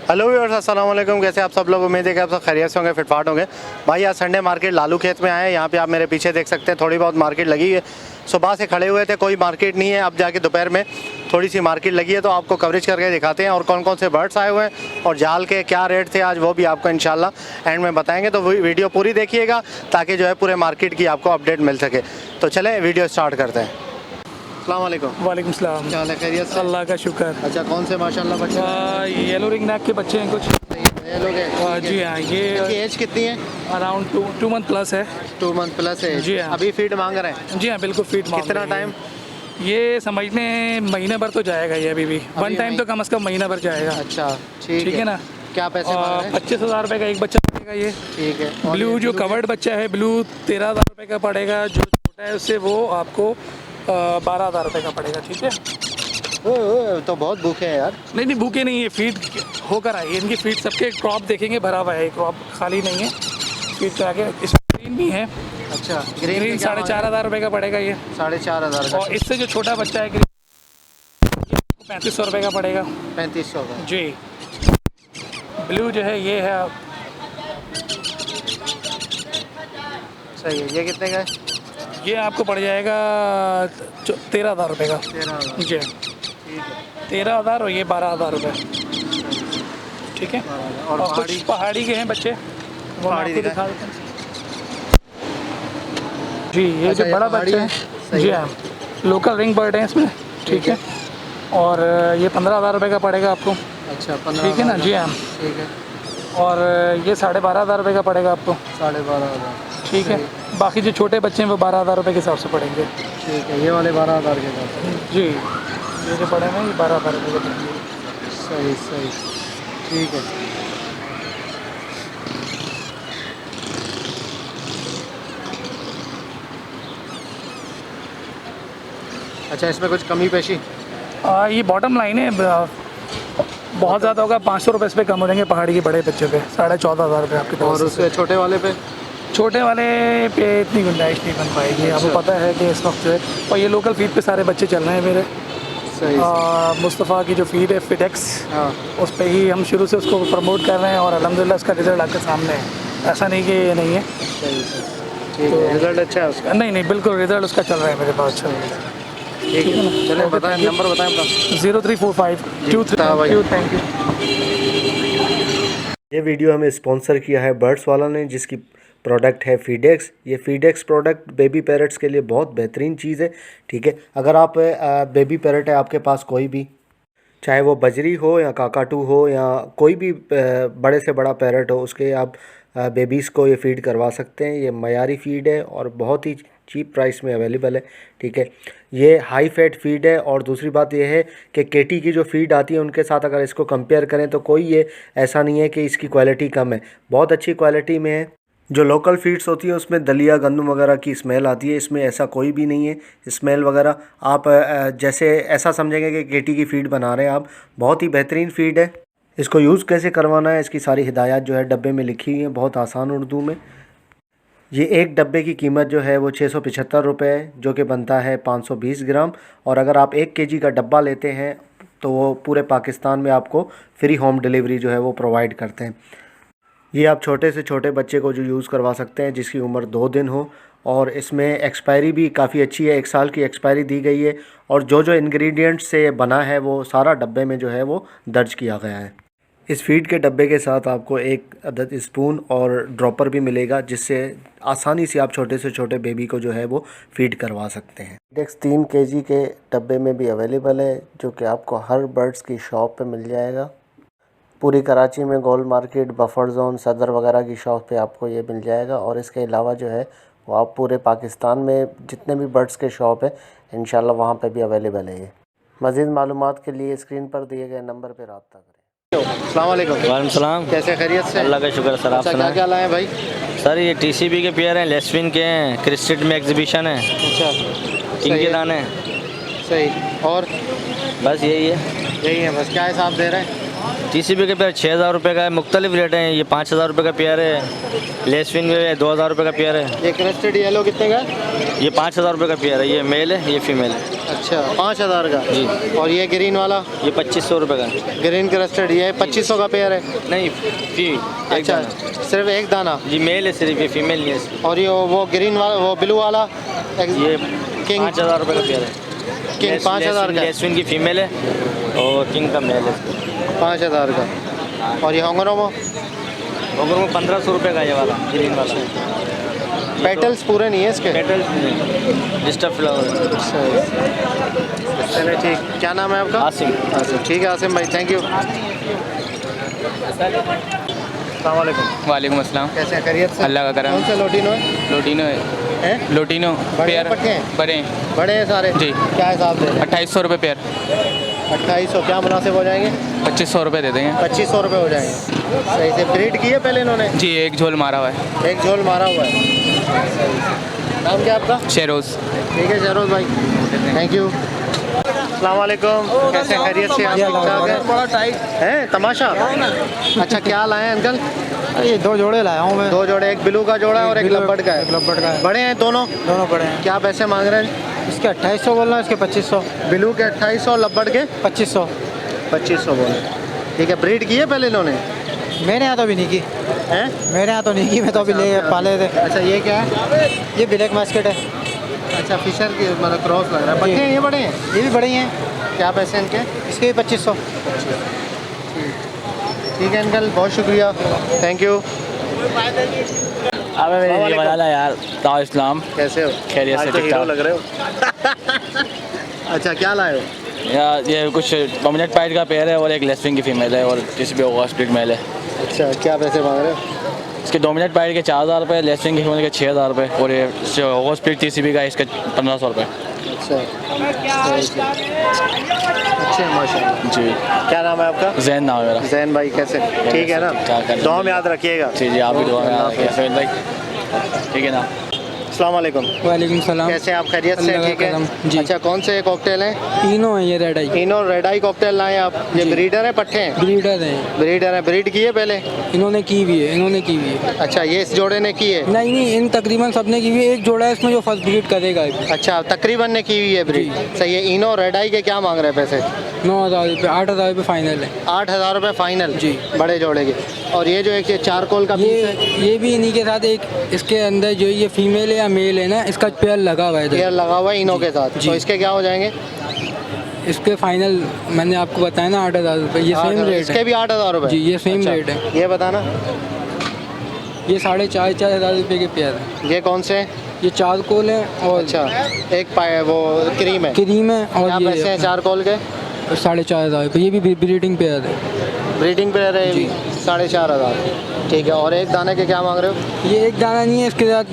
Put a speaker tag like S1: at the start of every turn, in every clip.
S1: Hello viewers, अस्सलाम वालेकुम। कैसे आप सब लोग? उम्मीद है कि आप सब खैरियत से होंगे, फिटफाट होंगे। भाई आज संडे मार्केट लालू खेत में आए हैं। यहाँ पे आप मेरे पीछे देख सकते हैं थोड़ी बहुत मार्केट लगी है। सुबह से खड़े हुए थे, कोई मार्केट नहीं है। अब जाके दोपहर में थोड़ी सी मार्केट लगी है, तो आपको कवरेज करके दिखाते हैं और कौन कौन से बर्ड्स आए हुए हैं और जाल के क्या रेट थे आज, वो भी आपको इंशाल्लाह एंड में बताएंगे। तो वीडियो पूरी देखिएगा ताकि जो है पूरे मार्केट की आपको अपडेट मिल सके। तो चलें वीडियो स्टार्ट करते हैं। अस्सलाम वालेकुम।
S2: वालेकुम सलाम।
S1: क्या हाल है? खैरियत से?
S2: अल्लाह का शुक्र।
S1: अच्छा, कौन से माशाल्लाह बच्चे?
S2: येलो रिंग नेक के बच्चे हैं कुछ।
S1: ये लोग हैं?
S2: जी हाँ, ये
S1: इनकी एज कितनी है?
S2: अराउंड 2 मंथ प्लस है।
S1: 2 मंथ प्लस है
S2: जी हाँ।
S1: अभी फीड मांग रहे हैं?
S2: जी हाँ, बिल्कुल फीट।
S1: कितना टाइम?
S2: ये समझने महीने भर तो जाएगा ये अभी भी। वन टाइम तो कम से कम महीना भर जाएगा।
S1: अच्छा,
S2: ठीक है ना।
S1: क्या पैसे मांग रहे हैं?
S2: 25,000 रुपये का एक बच्चा पड़ेगा ये।
S1: ठीक है। और
S2: ब्लू
S1: ये
S2: जो कवर्ड बच्चा है, ब्लू 13,000 रुपये का पड़ेगा। जो छोटा है उससे वो आपको 12,000 रुपये का पड़ेगा। ठीक है।
S1: ओए, तो बहुत भूखे हैं यार।
S2: नहीं नहीं, भूखे नहीं है, फीड होकर आई है। इनकी फीड सबके क्रॉप देखेंगे भरा हुआ है, क्रॉप खाली नहीं है। फीड के आगे इसमें ग्रीन भी है।
S1: अच्छा,
S2: ग्रीन 4,500 रुपये का पड़ेगा ये।
S1: 4,500 का।
S2: और इससे जो छोटा बच्चा है ग्रीन, 3500 रुपये का पड़ेगा।
S1: 3500 का।
S2: जी। ब्लू जो है ये है।
S1: सही है। ये कितने का है?
S2: ये आपको पड़ जाएगा 13,000 रुपये का।
S1: 13,000।
S2: जी।
S1: ठीक है।
S2: 13,000 और ये 12,000 रुपये। ठीक है।
S1: 12,000।
S2: और कुछ पहाड़ी के हैं बच्चे, वो मैं आपको दिखा देता हूँ। जी, ये
S1: अच्छा,
S2: जो बड़ा बच्चा है, जी हाँ, लोकल रिंग बर्ड है इसमें। ठीक है। और ये 15,000 रुपये का पड़ेगा आपको।
S1: अच्छा, 15।
S2: ठीक है ना। जी हाँ।
S1: ठीक है।
S2: और ये 12,500 रुपये का पड़ेगा आपको।
S1: 12,500।
S2: ठीक है। बाकी जो छोटे बच्चे हैं वो 12,000 रुपये के हिसाब से पड़ेंगे।
S1: ठीक है। ये वाले 12,000 के साथ?
S2: जी, ये जो पड़े हैं ये 12,000 रुपये के पड़ेंगे।
S1: सही सही। ठीक है। अच्छा, इसमें कुछ कमी पेशी?
S2: ये बॉटम लाइन है। बहुत ज़्यादा होगा, 500 रुपये इस पर कम हो जाएंगे पहाड़ी के बड़े बच्चे पे। 14,500 रुपये आपके
S1: और
S2: पास।
S1: उसके छोटे वाले पे?
S2: छोटे वाले पे इतनी गुंजाइश नहीं बन पाएगी। आपको पता है कि इस वक्त जो है, और ये लोकल फीड पे सारे बच्चे चल रहे हैं मेरे।
S1: सही।
S2: मुस्तफ़ा की जो फीड है फिडेक्स,
S1: हाँ।
S2: उस पर ही हम शुरू से उसको प्रमोट कर रहे हैं और अल्हम्दुलिल्लाह उसका रिज़ल्ट आपके सामने है। ऐसा नहीं कि ये नहीं है।
S1: सही सही। ठीक है। रिजल्ट अच्छा है उसका?
S2: नहीं नहीं, बिल्कुल रिज़ल्ट उसका चल रहा है मेरे पास। चल रहा है।
S1: ठीक है। चलिए बताएं, नंबर बताएं अपना।
S2: 034523। Thank you.
S3: ये वीडियो हमें स्पॉन्सर किया है बर्ड्स वाला ने, जिसकी प्रोडक्ट है फीडेक्स। ये फीडेक्स प्रोडक्ट बेबी पैरट्स के लिए बहुत बेहतरीन चीज़ है। ठीक है। अगर आप बेबी पैरट है आपके पास कोई भी, चाहे वो बजरी हो या काकाटू हो या कोई भी बड़े से बड़ा पैरट हो, उसके आप बेबीज़ को ये फ़ीड करवा सकते हैं। ये मयारी फ़ीड है और बहुत ही चीप प्राइस में अवेलेबल है। ठीक है। ये हाई फैट फ़ीड है। और दूसरी बात ये है कि केटी की जो फ़ीड आती है उनके साथ अगर इसको कंपेयर करें तो कोई ये ऐसा नहीं है कि इसकी क्वालिटी कम है, बहुत अच्छी क्वालिटी में है। जो लोकल फीड्स होती है उसमें दलिया गंदम वगैरह की स्मेल आती है, इसमें ऐसा कोई भी नहीं है स्मेल वगैरह। आप जैसे ऐसा समझेंगे कि केटी की फ़ीड बना रहे हैं आप। बहुत ही बेहतरीन फ़ीड है। इसको यूज़ कैसे करवाना है इसकी सारी हिदायत जो है डब्बे में लिखी हुई है, बहुत आसान उर्दू में। ये एक डब्बे की कीमत जो है वो 675 रुपये है, जो कि बनता है 520 ग्राम। और अगर आप 1 केजी का डब्बा लेते हैं तो वो पूरे पाकिस्तान में आपको फ्री होम डिलीवरी जो है वो प्रोवाइड करते हैं। ये आप छोटे से छोटे बच्चे को जो यूज़ करवा सकते हैं जिसकी उम्र 2 दिन हो। और इसमें एक्सपायरी भी काफ़ी अच्छी है, 1 साल की एक्सपायरी दी गई है। और जो जो इंग्रेडिएंट्स से बना है वो सारा डब्बे में जो है वो दर्ज किया गया है। इस फीड के डब्बे के साथ आपको एक अदद स्पून और ड्रॉपर भी मिलेगा, जिससे आसानी से आप छोटे से छोटे बेबी को जो है वो फीड करवा सकते हैं। फीडेक्स 3 केजी के डब्बे में भी अवेलेबल है, जो कि आपको हर बर्ड्स की शॉप पे मिल जाएगा। पूरी कराची में गोल मार्केट, बफर जोन, सदर वगैरह की शॉप पे आपको ये मिल जाएगा। और इसके अलावा जो है वो आप पूरे पाकिस्तान में जितने भी बर्ड्स के शॉप है इंशाल्लाह वहाँ पे भी अवेलेबल है ये। मज़ीद मालूमात के लिए स्क्रीन पर दिए गए नंबर पर रब्ता करें।
S1: अस्सलाम वालेकुम।
S4: वालेकुम सलाम।
S1: कैसे? खैरियत से?
S4: अल्लाह का शुक्र सर। आप
S1: अच्छा, क्या
S4: सुनाएं?
S1: क्या लाए हैं भाई?
S4: सर ये टीसीबी के पेयर हैं, लेस्विन के हैं, क्रिस्टेड में एग्जीबिशन है,
S1: अच्छा,
S4: इनके दाने हैं।
S1: सही। और
S4: बस यही है।
S1: यही है बस? क्या हिसाब दे रहे हैं?
S4: टीसीबी के पेयर 6,000 रुपये का है, मुख्तलिफ रेट हैं। ये 5,000 रुपये का पेयर है, लेस्विन के 2,000 रुपये का पेयर है।
S1: ये क्रेस्टेड येलो कितने का है?
S4: ये 5,000 रुपये का पेयर है। ये मेल है, ये फीमेल है।
S1: अच्छा 5000 का
S4: जी।
S1: और ये ग्रीन वाला
S4: ये 2500 रुपये का।
S1: ग्रीन क्रस्टेड ये 2500 का पेयर है।
S4: नहीं
S1: अच्छा सिर्फ एक दाना।
S4: जी मेल है सिर्फ, ये फीमेल नहीं है इसकी।
S1: और ये वो ग्रीन वाला वो ब्लू वाला
S4: ये
S1: किंग
S4: 5000 रुपये का पेयर है।
S1: किंग 5000 का
S4: लेस्विन की फीमेल है और किंग का मेल है।
S1: 5000 का। और ये होंगरोमो
S4: अगर वो 1500 रुपये का ये वाला ग्रीन वाला।
S1: पेटल्स पूरे नहीं है इसके।
S4: Petals disturb flower.
S1: चले ठीक, क्या नाम है आपका?
S4: आसिम।
S1: आसिम, ठीक है आसिम भाई, थैंक यू। अस्सलाम वालेकुम।
S5: वालेकुम अस्सलाम।
S1: कैसे हैं, खैरियत से?
S5: अल्लाह का करम।
S1: कौन से लोटिनो है?
S5: लोटिनो है,
S1: हैं?
S5: लोटिनो
S1: बड़े
S5: पेयर
S1: पट्टे हैं?
S5: बड़े हैं।
S1: बड़े हैं सारे?
S5: जी।
S1: क्या हिसाब दे?
S5: 2800 रुपये पेयर।
S1: 2800 क्या मुनासिब हो जाएंगे?
S5: 2500 रुपये दे देंगे।
S1: 2500 रुपये हो जाएंगे। सही से ब्रीड की है पहले इन्होंने?
S5: जी एक झोल मारा हुआ है।
S1: एक झोल मारा हुआ है। नाम क्या आपका?
S5: शेरोज़।
S1: ठीक है शहरोज भाई, थैंक यू। अस्सलाम वालेकुम, कैसे हैं, खैरियत से? आप ठीक-ठाक हैं?
S2: बड़ा टाइट
S1: हैं तमाशा। अच्छा क्या लाए हैं अंकल?
S2: ये 2 जोड़े लाया हूँ मैं।
S1: 2 जोड़े, एक ब्लू का जोड़ा है और एक लब्बड़ का
S2: एक
S1: है।
S2: लब्बड़ का है।
S1: बड़े हैं दोनों?
S2: दोनों बड़े हैं।
S1: क्या पैसे मांग रहे हैं?
S2: इसके 2800 बोल रहा है, इसके 2500।
S1: ब्लू के 2800, लब्बड़ के
S2: 2500।
S1: 2500 बोले। ठीक है, ब्रीड की है पहले इन्होंने?
S2: मेरे यहाँ तो अभी नहीं की।
S1: हैं?
S2: मेरे यहाँ तो नहीं की, मैं तो अभी ले पाले थे।
S1: अच्छा ये क्या है?
S2: ये ब्लैक मास्केट है।
S1: अच्छा फिशर की मतलब क्रॉस लग रहा है। बड़े हैं ये, बड़े हैं?
S2: ये भी बड़ी हैं।
S1: क्या पैसे इनके?
S2: इसके भी 2500।
S1: ठीक है अंकल, बहुत शुक्रिया, थैंक यू।
S4: अबे
S1: मेरी ये वाला
S4: यार ताओ इस्लाम।
S1: कैसे हो?
S4: खैरियत से,
S1: आज तो हीरो
S4: ठीक-ठाक।
S1: लग रहे हो। अच्छा क्या लाए हो?
S4: यार ये कुछ डोमिनेट पाइट का पेयर है और एक लेस्विन की फीमेल है और जिस भी होगा स्प्लिट मेल है।
S1: अच्छा क्या पैसे मांग रहे हो?
S4: इसके डोमिनेट पाइट के 4000 रुपये, लेस्विन की फीमेल के 6000 रुपये और ये जो होगा स्प्लिट TCB का इसके 1500 रुपये।
S1: अच्छा अच्छे हैं माशाल्लाह।
S4: जी
S1: क्या नाम है आपका?
S4: जैन नाम है मेरा।
S1: जैन भाई, कैसे? ठीक है ना?
S4: क्या कर-
S1: दुआ में याद रखिएगा।
S4: जी जी आप भी दुआ में याद
S1: अल्लाह
S4: रखिए भाई, ठीक है ना।
S1: अस्सलाम वालेकुम,
S2: वालेकुम सलाम।
S1: कैसे हैं आप, खैरियत से?
S2: अल्लाह का
S1: ठीक है
S2: करम, जी।
S1: अच्छा कौन से कॉकटेल हैं?
S2: तीनों है ये रेड आई।
S1: तीनों रेड आई कॉकटेल लाए आप? ये
S2: जी।
S1: ब्रीडर है पट्टे हैं?
S2: ब्रीडर हैं।
S1: ब्रीडर है, ब्रीड की है पहले?
S2: इन्होंने की भी है, इन्होंने की भी है।
S1: अच्छा ये इस जोड़े ने की है?
S2: नहीं नहीं, इन तकरीबन सबने की भी है। एक जोड़ा है इसमें जो फर्स्ट ब्रीड करेगा अभी।
S1: अच्छा तकरीबन ने की हुई है ब्रीड। सही है। इनो रेड आई के क्या मांग रहे हैं पैसे?
S2: 9000 रुपये, 8000 रुपये फाइनल है।
S1: 8000 रुपये फाइनल?
S2: जी।
S1: बड़े जोड़े के। और ये जो एक ये चारकोल का पीस है,
S2: ये भी इन्हीं के साथ एक इसके अंदर जो ये फीमेल है या मेल है ना, इसका पेयर लगा हुआ है
S1: पेयर
S2: इधर।
S1: लगा हुआ है इनो के साथ।
S2: जी।
S1: तो इसके क्या हो जाएंगे?
S2: इसके फाइनल मैंने आपको बताया ना 8000 रुपये, ये सेम रेट
S1: इसके
S2: है।
S1: भी 8000 रुपये?
S2: जी, ये सेम
S1: अच्छा,
S2: रेट है।
S1: ये बताना।
S2: ये 4,500 रुपये के पेयर है।
S1: ये कौन से हैं?
S2: ये चारकोल है और
S1: अच्छा एक पाए वो क्रीम है।
S2: क्रीम है
S1: क्या
S2: और
S1: पैसे हैं
S2: ये
S1: चारकोल के?
S2: 4,500 रुपये। ये भी ब्रीडिंग पेयर है।
S5: ब्रीडिंग पे रह रहे
S2: जी।
S5: 4,500। ठीक है, और एक दाने के क्या मांग रहे हो?
S2: ये एक दाना नहीं है, इसके साथ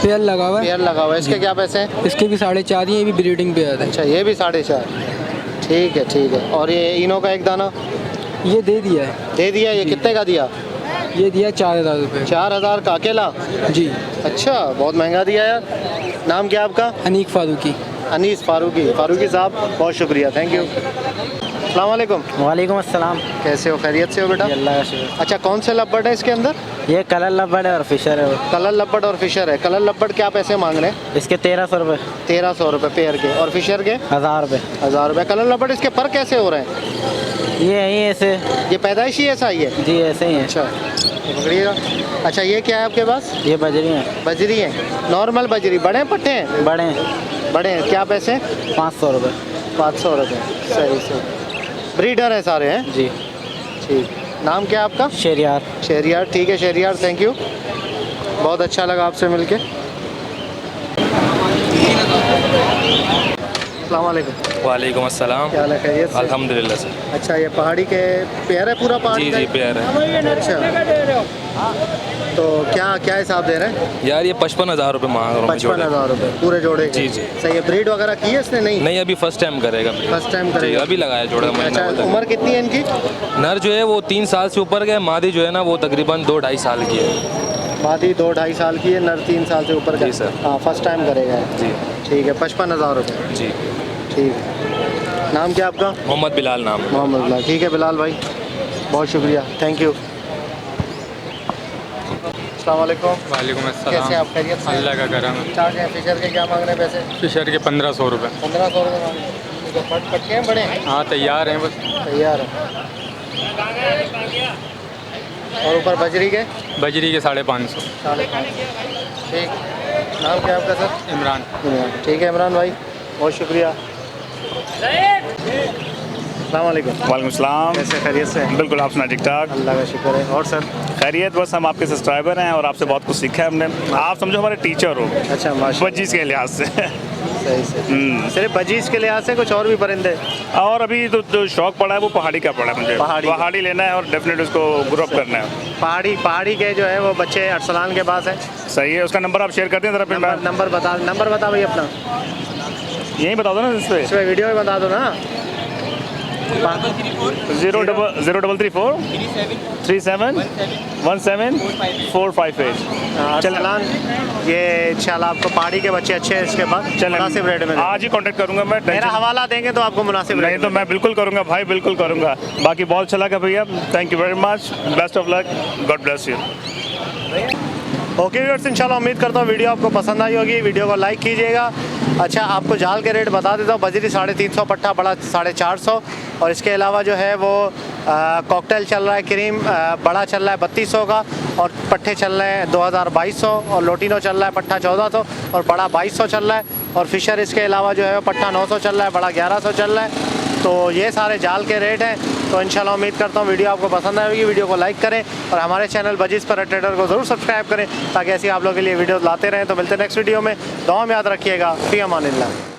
S2: पेयर लगा हुआ है।
S5: पेयर लगा हुआ है, इसके क्या पैसे हैं?
S2: इसके भी 4.5 ही, ये भी ब्रीडिंग पेयर है।
S5: अच्छा, ये भी 4.5। ठीक है ठीक है। और ये इनो का एक दाना
S2: ये दे दिया है।
S5: दे दिया? ये
S2: जी।
S5: कितने का दिया?
S2: ये दिया 4,000 रुपये।
S5: 4,000 का अकेला?
S2: जी।
S5: अच्छा, बहुत महंगा दिया यार। नाम क्या आपका?
S2: अनीक फारूकी।
S5: अनीस फारूकी। फारूकी साहब बहुत शुक्रिया, थैंक यू। अस्सलाम वालेकुम,
S4: वालेकुम अस्सलाम।
S5: कैसे हो, खैरियत से हो बेटा?
S4: अल्लाह का शुक्र।
S5: अच्छा, कौन से लब्बड़ है इसके अंदर?
S4: ये कलर लब्बड़ है और फिशर है।
S5: कलर लब्बड़ और फिशर है। कलर लब्बड़ क्या पैसे मांग रहे हैं?
S4: इसके 1300 रुपये।
S5: 1300 रुपये पेयर के। और फिशर के?
S4: 1000 रुपये।
S5: 1000 रुपये। कलर लब्बड़ इसके पर कैसे हो रहे हैं?
S4: ये यही ऐसे।
S5: ये पैदाइशी ऐसा ही है?
S4: जी ऐसे ही है।
S5: अच्छा, पकड़िएगा। अच्छा, ये क्या है आपके पास?
S4: ये बजरी है।
S5: बजरी है, नॉर्मल बजरी। बड़े हैं पट्टे हैं?
S4: बड़े हैं।
S5: बड़े हैं। क्या पैसे?
S4: 500 रुपये।
S5: 500 रुपये। सही सही। ब्रीडर है सारे हैं?
S4: जी।
S5: ठीक। नाम क्या है आपका?
S4: शेरियार।
S5: शहरियार। ठीक है शहरियार, थैंक यू, बहुत अच्छा लगा आपसे मिलके। अस्सलाम वालेकुम।
S6: वालेकुम अस्सलाम।
S5: क्या हाल है, खैरियत से?
S6: अल्हम्दुलिल्लाह सर।
S5: अच्छा, ये पहाड़ी के पेयर है पूरा पहाड़ी
S6: जी
S5: का
S6: जी
S5: ही?
S6: पेयर है।
S5: अच्छा, तो क्या क्या हिसाब दे रहे हैं?
S6: यार ये 55,000 रुपये मांग रहा हूँ मैं जोड़े।
S5: 55,000 रुपये पूरे जोड़े के?
S6: जी, जी।
S5: सही है। ब्रीड वगैरह की है इसने? नहीं,
S6: नहीं, अभी फर्स्ट टाइम करेगा।
S5: फर्स्ट टाइम
S6: जी,
S5: करेगा।
S6: अभी लगाया जोड़ा
S5: अच्छा,
S6: महीना हुआ
S5: उम्र कितनी है इनकी?
S6: था। नर जो है वो 3 साल से ऊपर का है, मादी जो है ना वो तकरीबन 2-2.5 साल की है।
S5: मादी 2-2.5 साल की है, नर 3 साल से ऊपर का।
S6: जी, सर।
S5: हाँ, फर्स्ट टाइम करेगा।
S6: जी
S5: ठीक है, 55,000 रुपये।
S6: जी।
S5: ठीक है। नाम क्या आपका?
S6: मोहम्मद बिलाल नाम है।
S5: मोहम्मद बिलाल। ठीक है बिलाल भाई, बहुत शुक्रिया, थैंक यू।
S1: अस्सलाम वालेकुम।
S7: वालेकुम
S1: कैसे हैं
S7: अस्सलाम।
S1: आप, खैरियत से?
S7: अल्लाह का करम है।
S1: चार्ज है फिशर के, क्या मांग रहे हैं पैसे?
S7: फिशर के 1500 रुपये।
S1: 1500 रुपये मांग रहे हैं। ठीक है, पटके हैं बड़े हैं?
S7: हाँ तैयार हैं बस।
S1: तैयार है। और ऊपर बजरी के?
S7: बजरी के 550।
S1: 550। ठीक, नाम क्या है आपका सर?
S7: इमरान।
S1: ठीक है इमरान भाई, बहुत शुक्रिया। अस्सलाम वालेकुम।
S8: वालेकुम सलाम।
S1: कैसे, खैरियत से?
S8: बिल्कुल, आप सुना ठीक ठाक?
S1: अल्लाह का शुक्र है। और सर?
S8: खैरियत, बस हम आपके सब्सक्राइबर हैं और आपसे बहुत कुछ सीखा है हमने। आप समझो हमारे टीचर हो
S1: अच्छा, माशा
S8: बजीज के लिहाज से।
S1: सही से। सिर्फ बजीज के लिहाज से, कुछ और भी परिंदे?
S8: और अभी तो जो शौक पड़ा है वो पहाड़ी का पड़ा है मुझे।
S1: पहाड़ी
S8: लेना है और डेफिनेट उसको ग्रो अप करना है।
S1: पहाड़ी के जो है वो बच्चे अरसलान के पास है।
S8: सही है, उसका नंबर आप शेयर कर दें ज़रा। फिर मैं
S1: नंबर बता भाई अपना।
S8: यहीं बता दो ना इस पर।
S1: इसमें वीडियो में बता दो ना।
S8: 03343717458।
S1: अरसलान, ये इंशाल्लाह आपको पहाड़ी के बच्चे अच्छे हैं इसके बाद मुनासिब रेट में।
S8: आज ही कांटेक्ट करूंगा मैं।
S1: मेरा हवाला देंगे तो आपको मुनासिब
S8: नहीं
S1: रेट
S8: तो मैं बिल्कुल करूंगा भाई, बिल्कुल करूंगा। बाकी बहुत अच्छा लगा भैया, thank you very much, best of luck, God bless you.
S1: Okay viewers, इंशाल्लाह उम्मीद करता हूँ वीडियो आपको पसंद आई होगी। वीडियो को लाइक कीजिएगा। अच्छा, आपको जाल के रेट बता देता हूँ। बजरी 350, पट्टा बड़ा 450, और इसके अलावा जो है वो कॉकटेल चल रहा है, क्रीम बड़ा चल रहा है 3200 का, और पट्टे चल रहे हैं 2200, और लोटिनो चल रहा है पट्टा 1400 और बड़ा 2200 चल रहा है। और फिशर इसके अलावा जो है पट्टा 900 चल रहा है, बड़ा 1100 चल रहा है। तो ये सारे जाल के रेट हैं। तो इंशाल्लाह उम्मीद करता हूँ वीडियो आपको पसंद आएगी। वीडियो को लाइक करें और हमारे चैनल बजीज पर ट्रेडर को ज़रूर सब्सक्राइब करें, ताकि ऐसी आप लोगों के लिए वीडियो लाते रहें। तो मिलते हैं नेक्स्ट वीडियो में। दुआ में याद रखिएगा। फ़ी अमानिल्लाह।